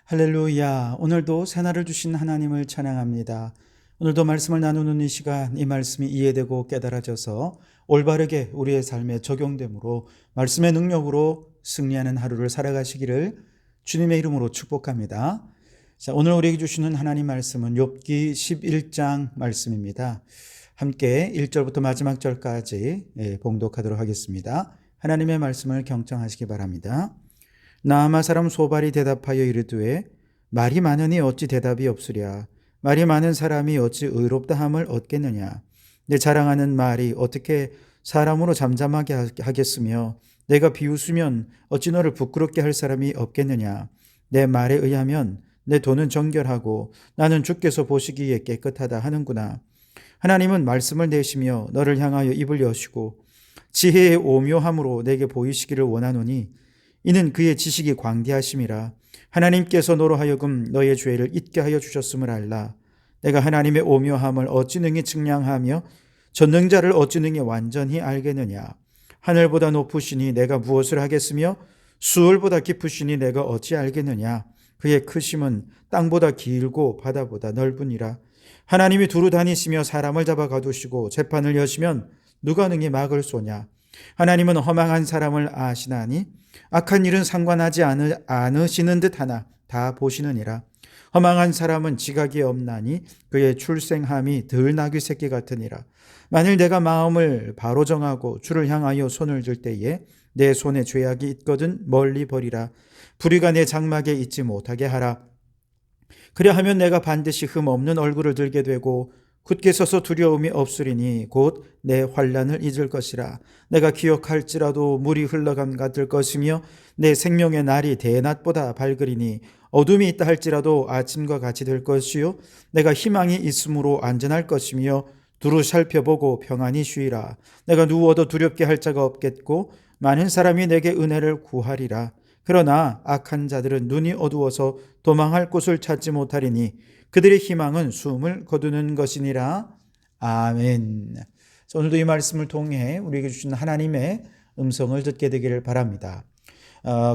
할렐루야. 오늘도 새날을 주신 하나님을 찬양합니다. 오늘도 말씀을 나누는 이 시간, 이 말씀이 이해되고 깨달아져서 올바르게 우리의 삶에 적용되므로 말씀의 능력으로 승리하는 하루를 살아가시기를 주님의 이름으로 축복합니다. 자, 오늘 우리에게 주시는 하나님 말씀은 욥기 11장 말씀입니다. 함께 1절부터 마지막 절까지 봉독하도록 하겠습니다. 하나님의 말씀을 경청하시기 바랍니다. 나아마 사람 소발이 대답하여 이르되 말이 많으니 어찌 대답이 없으랴. 말이 많은 사람이 어찌 의롭다함을 얻겠느냐. 내 자랑하는 말이 어떻게 사람으로 잠잠하게 하겠으며 내가 비웃으면 어찌 너를 부끄럽게 할 사람이 없겠느냐. 내 말에 의하면 내 돈은 정결하고 나는 주께서 보시기에 깨끗하다 하는구나. 하나님은 말씀을 내시며 너를 향하여 입을 여시고 지혜의 오묘함으로 내게 보이시기를 원하노니 이는 그의 지식이 광대하심이라. 하나님께서 너로 하여금 너의 죄를 잊게 하여 주셨음을 알라. 내가 하나님의 오묘함을 어찌 능히 측량하며 전능자를 어찌 능히 완전히 알겠느냐. 하늘보다 높으시니 내가 무엇을 하겠으며 수월보다 깊으시니 내가 어찌 알겠느냐. 그의 크심은 땅보다 길고 바다보다 넓으니라. 하나님이 두루 다니시며 사람을 잡아 가두시고 재판을 여시면 누가 능히 막을 쏘냐. 하나님은 허망한 사람을 아시나니 악한 일은 상관하지 않으시는 듯하나 다 보시느니라. 허망한 사람은 지각이 없나니 그의 출생함이 덜 나귀 새끼 같으니라. 만일 내가 마음을 바로 정하고 주를 향하여 손을 들 때에 내 손에 죄악이 있거든 멀리 버리라. 불의가 내 장막에 있지 못하게 하라. 그리하면 내가 반드시 흠 없는 얼굴을 들게 되고 굳게 서서 두려움이 없으리니 곧 내 환난을 잊을 것이라. 내가 기억할지라도 물이 흘러감 같을 것이며 내 생명의 날이 대낮보다 밝으리니 어둠이 있다 할지라도 아침과 같이 될 것이요 내가 희망이 있으므로 안전할 것이며 두루 살펴보고 평안히 쉬리라. 내가 누워도 두렵게 할 자가 없겠고 많은 사람이 내게 은혜를 구하리라. 그러나 악한 자들은 눈이 어두워서 도망할 곳을 찾지 못하리니 그들의 희망은 숨을 거두는 것이니라. 아멘. 오늘도 이 말씀을 통해 우리에게 주신 하나님의 음성을 듣게 되기를 바랍니다.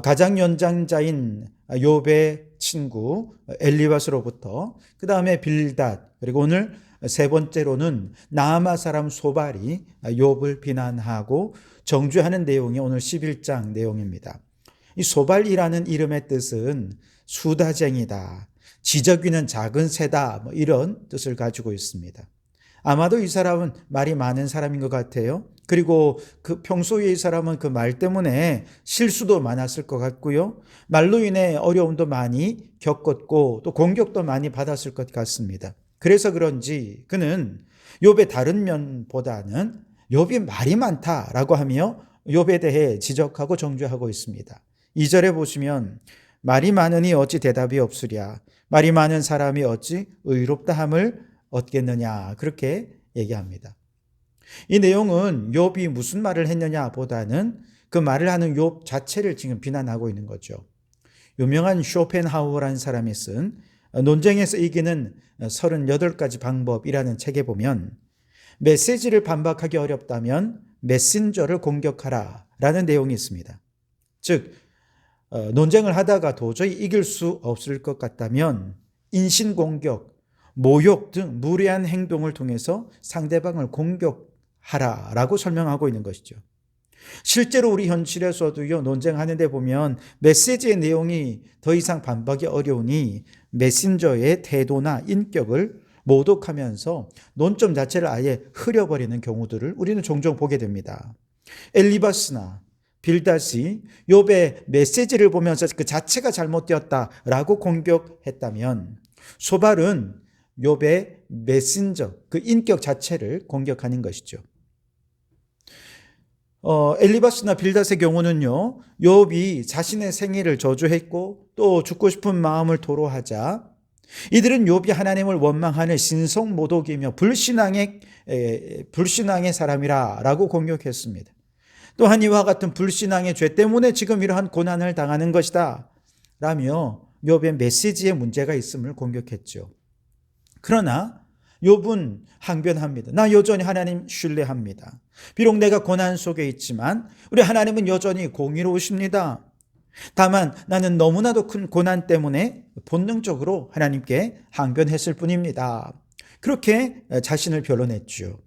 가장 연장자인 욥의 친구 엘리바스로부터 그 다음에 빌닷, 그리고 오늘 세 번째로는 나아마 사람 소발이 욥을 비난하고 정죄하는 내용이 오늘 11장 내용입니다. 이 소발이라는 이름의 뜻은 수다쟁이다, 지저귀는 작은 새다, 이런 뜻을 가지고 있습니다. 아마도 이 사람은 말이 많은 사람인 것 같아요. 그리고 그 평소에 이 사람은 그 말 때문에 실수도 많았을 것 같고요. 말로 인해 어려움도 많이 겪었고 또 공격도 많이 받았을 것 같습니다. 그래서 그런지 그는 욥의 다른 면보다는 욥이 말이 많다라고 하며 욥에 대해 지적하고 정죄하고 있습니다. 2절에 보시면 말이 많으니 어찌 대답이 없으랴. 말이 많은 사람이 어찌 의롭다함을 얻겠느냐. 그렇게 얘기합니다. 이 내용은 욥이 무슨 말을 했느냐 보다는 그 말을 하는 욥 자체를 지금 비난하고 있는 거죠. 유명한 쇼펜하우어라는 사람이 쓴 논쟁에서 이기는 38가지 방법이라는 책에 보면 메시지를 반박하기 어렵다면 메신저를 공격하라 라는 내용이 있습니다. 즉 논쟁을 하다가 도저히 이길 수 없을 것 같다면 인신공격, 모욕 등 무례한 행동을 통해서 상대방을 공격하라라고 설명하고 있는 것이죠. 실제로 우리 현실에서도요, 논쟁하는 데 보면 메시지의 내용이 더 이상 반박이 어려우니 메신저의 태도나 인격을 모독하면서 논점 자체를 아예 흐려버리는 경우들을 우리는 종종 보게 됩니다. 엘리바스나 빌닷이 욥의 메시지를 보면서 그 자체가 잘못되었다라고 공격했다면 소발은 욥의 메신저, 그 인격 자체를 공격하는 것이죠. 엘리바스나 빌닷의 경우는요, 욥이 자신의 생애를 저주했고 또 죽고 싶은 마음을 토로하자 이들은 욥이 하나님을 원망하는 신성모독이며 불신앙의 사람이라고 공격했습니다. 또한 이와 같은 불신앙의 죄 때문에 지금 이러한 고난을 당하는 것이다 라며 욥의 메시지에 문제가 있음을 공격했죠. 그러나 욥은 항변합니다. 나 여전히 하나님 신뢰합니다. 비록 내가 고난 속에 있지만 우리 하나님은 여전히 공의로우십니다. 다만 나는 너무나도 큰 고난 때문에 본능적으로 하나님께 항변했을 뿐입니다. 그렇게 자신을 변론했죠.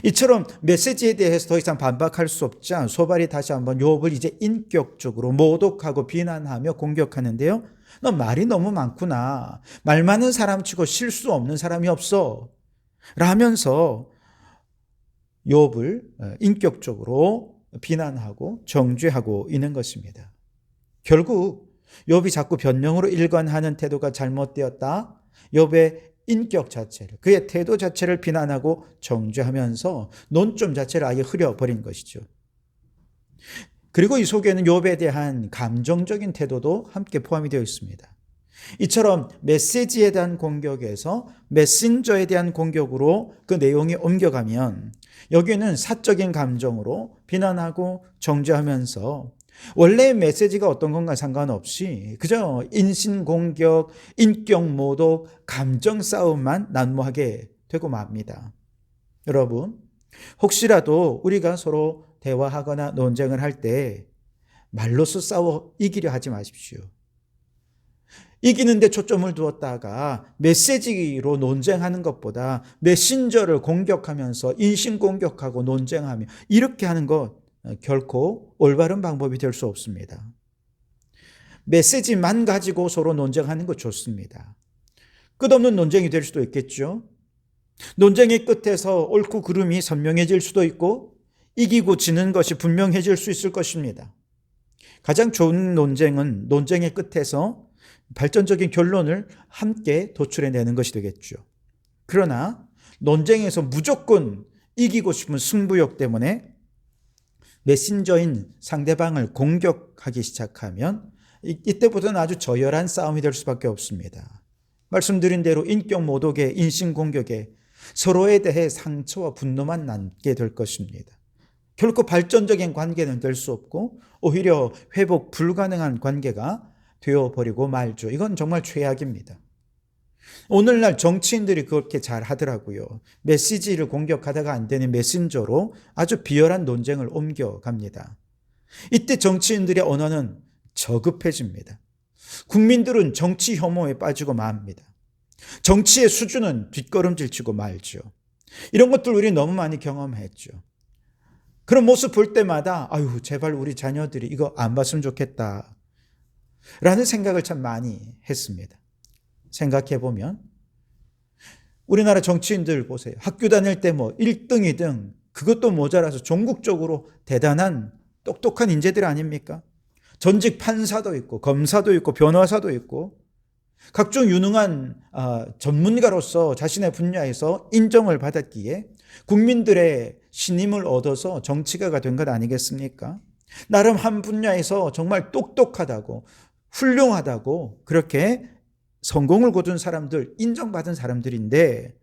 이처럼 메시지에 대해서 더 이상 반박할 수 없자 소발이 다시 한번 욥을 이제 인격적으로 모독하고 비난하며 공격하는데요. 너 말이 너무 많구나. 말 많은 사람치고 실수 없는 사람이 없어. 라면서 욥을 인격적으로 비난하고 정죄하고 있는 것입니다. 결국 욥이 자꾸 변명으로 일관하는 태도가 잘못되었다. 욥의 인격 자체를, 그의 태도 자체를 비난하고 정죄하면서 논점 자체를 아예 흐려버린 것이죠. 그리고 이 속에는 욥에 대한 감정적인 태도도 함께 포함이 되어 있습니다. 이처럼 메시지에 대한 공격에서 메신저에 대한 공격으로 그 내용이 옮겨가면 여기에는 사적인 감정으로 비난하고 정죄하면서 원래 메시지가 어떤 건가 상관없이 그저 인신공격, 인격모독, 감정 싸움만 난무하게 되고 맙니다. 여러분, 혹시라도 우리가 서로 대화하거나 논쟁을 할 때 말로써 싸워 이기려 하지 마십시오. 이기는데 초점을 두었다가 메시지로 논쟁하는 것보다 메신저를 공격하면서 인신공격하고 논쟁하며 이렇게 하는 것 결코 올바른 방법이 될 수 없습니다. 메시지만 가지고 서로 논쟁하는 것 좋습니다. 끝없는 논쟁이 될 수도 있겠죠. 논쟁의 끝에서 옳고 그름이 선명해질 수도 있고 이기고 지는 것이 분명해질 수 있을 것입니다. 가장 좋은 논쟁은 논쟁의 끝에서 발전적인 결론을 함께 도출해내는 것이 되겠죠. 그러나 논쟁에서 무조건 이기고 싶은 승부욕 때문에 메신저인 상대방을 공격하기 시작하면 이때부터는 아주 저열한 싸움이 될 수밖에 없습니다. 말씀드린 대로 인격 모독에 인신공격에 서로에 대해 상처와 분노만 남게 될 것입니다. 결코 발전적인 관계는 될 수 없고 오히려 회복 불가능한 관계가 되어버리고 말죠. 이건 정말 최악입니다. 오늘날 정치인들이 그렇게 잘 하더라고요. 메시지를 공격하다가 안 되는 메신저로 아주 비열한 논쟁을 옮겨갑니다. 이때 정치인들의 언어는 저급해집니다. 국민들은 정치 혐오에 빠지고 맙니다. 정치의 수준은 뒷걸음질치고 말죠. 이런 것들 우리 너무 많이 경험했죠. 그런 모습 볼 때마다 아유 제발 우리 자녀들이 이거 안 봤으면 좋겠다 라는 생각을 참 많이 했습니다. 생각해보면 우리나라 정치인들 보세요. 학교 다닐 때 뭐 1등, 2등 그것도 모자라서 전국적으로 대단한 똑똑한 인재들 아닙니까? 전직 판사도 있고 검사도 있고 변호사도 있고 각종 유능한 전문가로서 자신의 분야에서 인정을 받았기에 국민들의 신임을 얻어서 정치가가 된 것 아니겠습니까? 나름 한 분야에서 정말 똑똑하다고 훌륭하다고 그렇게 성공을 거둔 사람들, 인정받은 사람들인데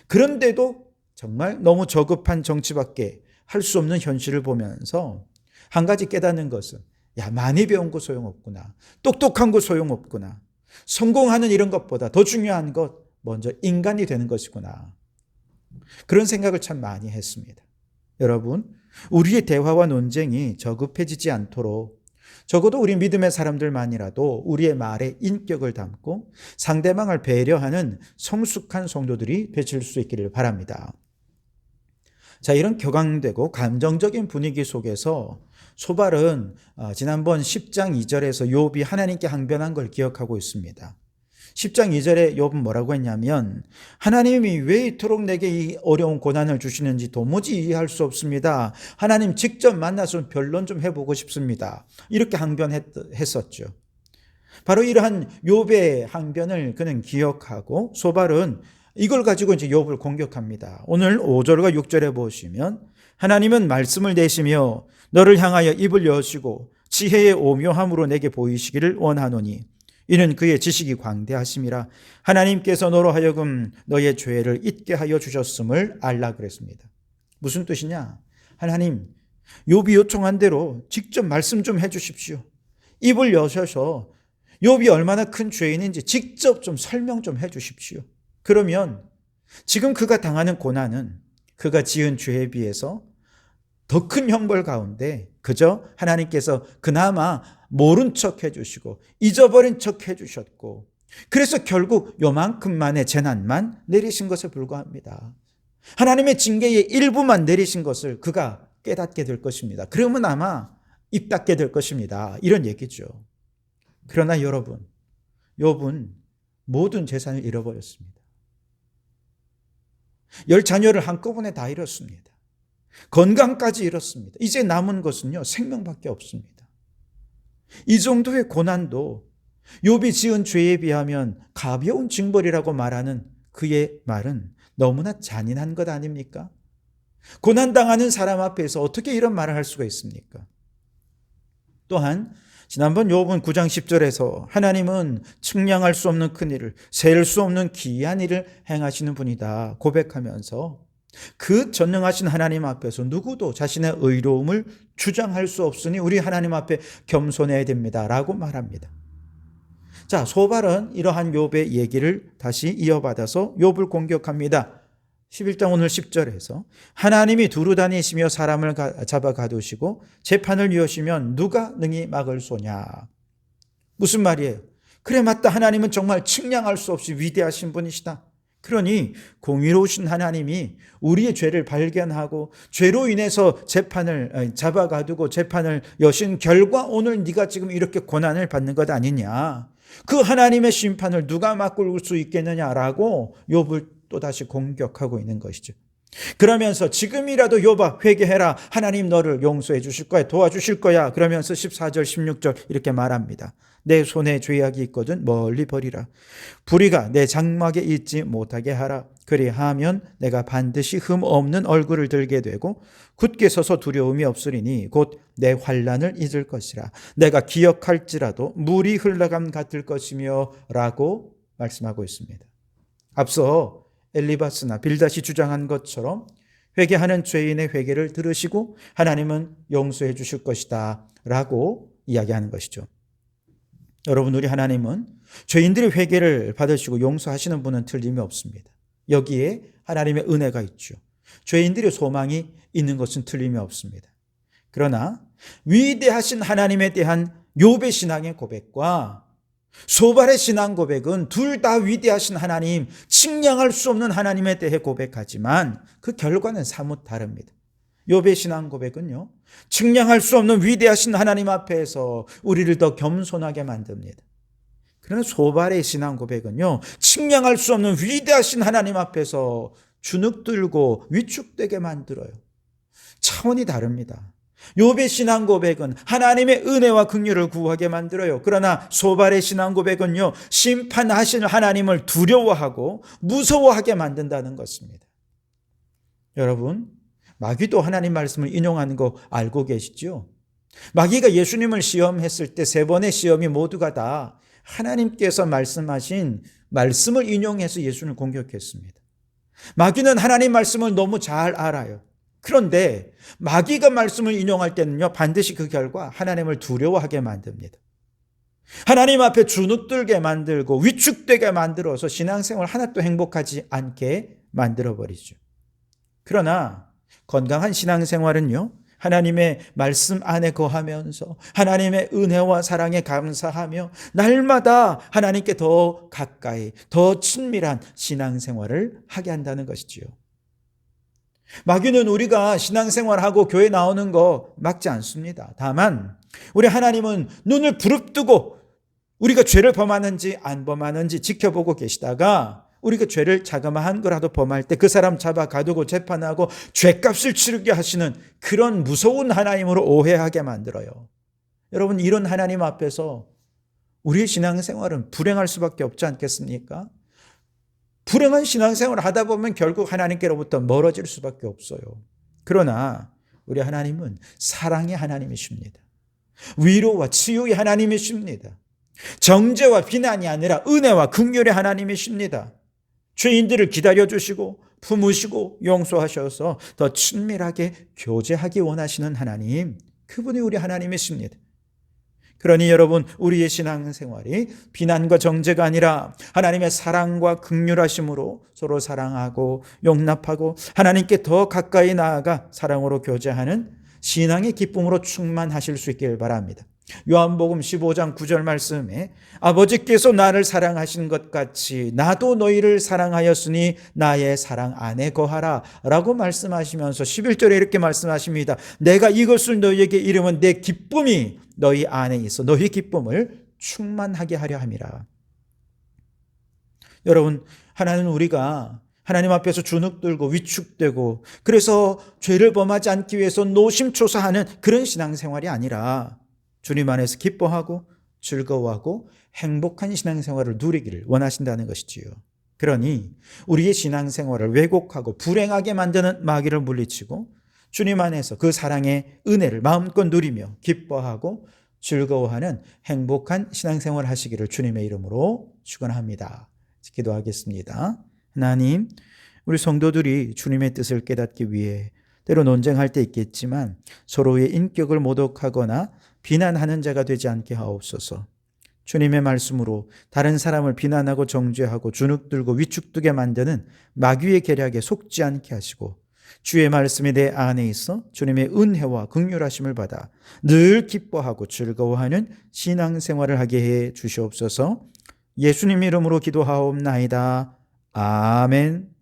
그런데도 정말 너무 저급한 정치밖에 할 수 없는 현실을 보면서 한 가지 깨닫는 것은 야 많이 배운 거 소용없구나. 똑똑한 거 소용없구나. 성공하는 이런 것보다 더 중요한 것 먼저 인간이 되는 것이구나. 그런 생각을 참 많이 했습니다. 여러분, 우리의 대화와 논쟁이 저급해지지 않도록 적어도 우리 믿음의 사람들만이라도 우리의 말에 인격을 담고 상대방을 배려하는 성숙한 성도들이 되실 수 있기를 바랍니다. 자, 이런 격앙되고 감정적인 분위기 속에서 소발은 지난번 10장 2절에서 욥이 하나님께 항변한 걸 기억하고 있습니다. 10장 2절에 욥은 뭐라고 했냐면 하나님이 왜 이토록 내게 이 어려운 고난을 주시는지 도무지 이해할 수 없습니다. 하나님 직접 만나서 변론 좀 해보고 싶습니다. 이렇게 항변했었죠. 바로 이러한 욥의 항변을 그는 기억하고 소발은 이걸 가지고 이제 욥을 공격합니다. 오늘 5절과 6절에 보시면 하나님은 말씀을 내시며 너를 향하여 입을 여시고 지혜의 오묘함으로 내게 보이시기를 원하노니 이는 그의 지식이 광대하심이라 하나님께서 너로 하여금 너의 죄를 잊게 하여 주셨음을 알라 그랬습니다. 무슨 뜻이냐? 하나님, 욥이 요청한 대로 직접 말씀 좀 해주십시오. 입을 여셔서 욥이 얼마나 큰 죄인인지 직접 좀 설명 좀 해주십시오. 그러면 지금 그가 당하는 고난은 그가 지은 죄에 비해서 더 큰 형벌 가운데 그저 하나님께서 그나마 모른 척 해주시고 잊어버린 척 해주셨고, 그래서 결국 요만큼만의 재난만 내리신 것에 불과합니다. 하나님의 징계의 일부만 내리신 것을 그가 깨닫게 될 것입니다. 그러면 아마 입 닫게 될 것입니다. 이런 얘기죠. 그러나 여러분, 욥은 모든 재산을 잃어버렸습니다. 10자녀를 한꺼번에 다 잃었습니다. 건강까지 잃었습니다. 이제 남은 것은요, 생명밖에 없습니다. 이 정도의 고난도 욥이 지은 죄에 비하면 가벼운 징벌이라고 말하는 그의 말은 너무나 잔인한 것 아닙니까? 고난당하는 사람 앞에서 어떻게 이런 말을 할 수가 있습니까? 또한 지난번 욥은 9장 10절에서 하나님은 측량할 수 없는 큰 일을, 셀 수 없는 기이한 일을 행하시는 분이다 고백하면서 그 전능하신 하나님 앞에서 누구도 자신의 의로움을 주장할 수 없으니 우리 하나님 앞에 겸손해야 됩니다 라고 말합니다. 자, 소발은 이러한 욥의 얘기를 다시 이어받아서 욥을 공격합니다. 11장 오늘 10절에서 하나님이 두루 다니시며 사람을 잡아 가두시고 재판을 이으시면 누가 능히 막을 소냐. 무슨 말이에요? 그래, 맞다. 하나님은 정말 측량할 수 없이 위대하신 분이시다. 그러니 공의로우신 하나님이 우리의 죄를 발견하고 죄로 인해서 재판을 잡아 가두고 재판을 여신 결과 오늘 네가 지금 이렇게 고난을 받는 것 아니냐. 그 하나님의 심판을 누가 막을 수 있겠느냐라고 욥을 또다시 공격하고 있는 것이죠. 그러면서 지금이라도 욥아 회개해라. 하나님 너를 용서해 주실 거야. 도와주실 거야. 그러면서 14절 16절 이렇게 말합니다. 내 손에 죄악이 있거든 멀리 버리라. 불의가 내 장막에 있지 못하게 하라. 그리하면 내가 반드시 흠 없는 얼굴을 들게 되고 굳게 서서 두려움이 없으리니 곧 내 환난을 잊을 것이라. 내가 기억할지라도 물이 흘러감 같을 것이며 라고 말씀하고 있습니다. 앞서 엘리바스나 빌닷이 주장한 것처럼 회개하는 죄인의 회개를 들으시고 하나님은 용서해 주실 것이다 라고 이야기하는 것이죠. 여러분, 우리 하나님은 죄인들의 회개를 받으시고 용서하시는 분은 틀림이 없습니다. 여기에 하나님의 은혜가 있죠. 죄인들의 소망이 있는 것은 틀림이 없습니다. 그러나 위대하신 하나님에 대한 욥의 신앙의 고백과 소발의 신앙 고백은 둘 다 위대하신 하나님, 측량할 수 없는 하나님에 대해 고백하지만 그 결과는 사뭇 다릅니다. 욥의 신앙 고백은요, 측량할 수 없는 위대하신 하나님 앞에서 우리를 더 겸손하게 만듭니다. 그러나 소발의 신앙 고백은요, 측량할 수 없는 위대하신 하나님 앞에서 주눅들고 위축되게 만들어요. 차원이 다릅니다. 욥의 신앙 고백은 하나님의 은혜와 긍휼을 구하게 만들어요. 그러나 소발의 신앙 고백은요, 심판하실 하나님을 두려워하고 무서워하게 만든다는 것입니다. 여러분, 마귀도 하나님 말씀을 인용하는 거 알고 계시죠? 마귀가 예수님을 시험했을 때 3번의 시험이 모두가 다 하나님께서 말씀하신 말씀을 인용해서 예수님을 공격했습니다. 마귀는 하나님 말씀을 너무 잘 알아요. 그런데 마귀가 말씀을 인용할 때는요, 반드시 그 결과 하나님을 두려워하게 만듭니다. 하나님 앞에 주눅들게 만들고 위축되게 만들어서 신앙생활 하나도 행복하지 않게 만들어버리죠. 그러나 건강한 신앙생활은요, 하나님의 말씀 안에 거하면서 하나님의 은혜와 사랑에 감사하며 날마다 하나님께 더 가까이, 더 친밀한 신앙생활을 하게 한다는 것이지요. 마귀는 우리가 신앙생활하고 교회 나오는 거 막지 않습니다. 다만 우리 하나님은 눈을 부릅뜨고 우리가 죄를 범하는지 안 범하는지 지켜보고 계시다가 우리가 죄를 자그마한 거라도 범할 때 그 사람 잡아 가두고 재판하고 죄값을 치르게 하시는 그런 무서운 하나님으로 오해하게 만들어요. 여러분, 이런 하나님 앞에서 우리의 신앙생활은 불행할 수밖에 없지 않겠습니까? 불행한 신앙생활을 하다 보면 결국 하나님께로부터 멀어질 수밖에 없어요. 그러나 우리 하나님은 사랑의 하나님이십니다. 위로와 치유의 하나님이십니다. 정죄와 비난이 아니라 은혜와 긍휼의 하나님이십니다. 죄인들을 기다려주시고 품으시고 용서하셔서 더 친밀하게 교제하기 원하시는 하나님, 그분이 우리 하나님이십니다. 그러니 여러분, 우리의 신앙생활이 비난과 정죄가 아니라 하나님의 사랑과 긍휼하심으로 서로 사랑하고 용납하고 하나님께 더 가까이 나아가 사랑으로 교제하는 신앙의 기쁨으로 충만하실 수 있길 바랍니다. 요한복음 15장 9절 말씀에 아버지께서 나를 사랑하신 것 같이 나도 너희를 사랑하였으니 나의 사랑 안에 거하라 라고 말씀하시면서 11절에 이렇게 말씀하십니다. 내가 이것을 너희에게 이르면 내 기쁨이 너희 안에 있어 너희 기쁨을 충만하게 하려 함이라. 여러분, 하나는 우리가 하나님 앞에서 주눅들고 위축되고 그래서 죄를 범하지 않기 위해서 노심초사하는 그런 신앙생활이 아니라 주님 안에서 기뻐하고 즐거워하고 행복한 신앙생활을 누리기를 원하신다는 것이지요. 그러니 우리의 신앙생활을 왜곡하고 불행하게 만드는 마귀를 물리치고 주님 안에서 그 사랑의 은혜를 마음껏 누리며 기뻐하고 즐거워하는 행복한 신앙생활을 하시기를 주님의 이름으로 축원합니다. 기도하겠습니다. 하나님, 우리 성도들이 주님의 뜻을 깨닫기 위해 때로 논쟁할 때 있겠지만 서로의 인격을 모독하거나 비난하는 자가 되지 않게 하옵소서. 주님의 말씀으로 다른 사람을 비난하고 정죄하고 주눅들고 위축되게 만드는 마귀의 계략에 속지 않게 하시고 주의 말씀이 내 안에 있어 주님의 은혜와 긍휼하심을 받아 늘 기뻐하고 즐거워하는 신앙생활을 하게 해 주시옵소서. 예수님 이름으로 기도하옵나이다. 아멘.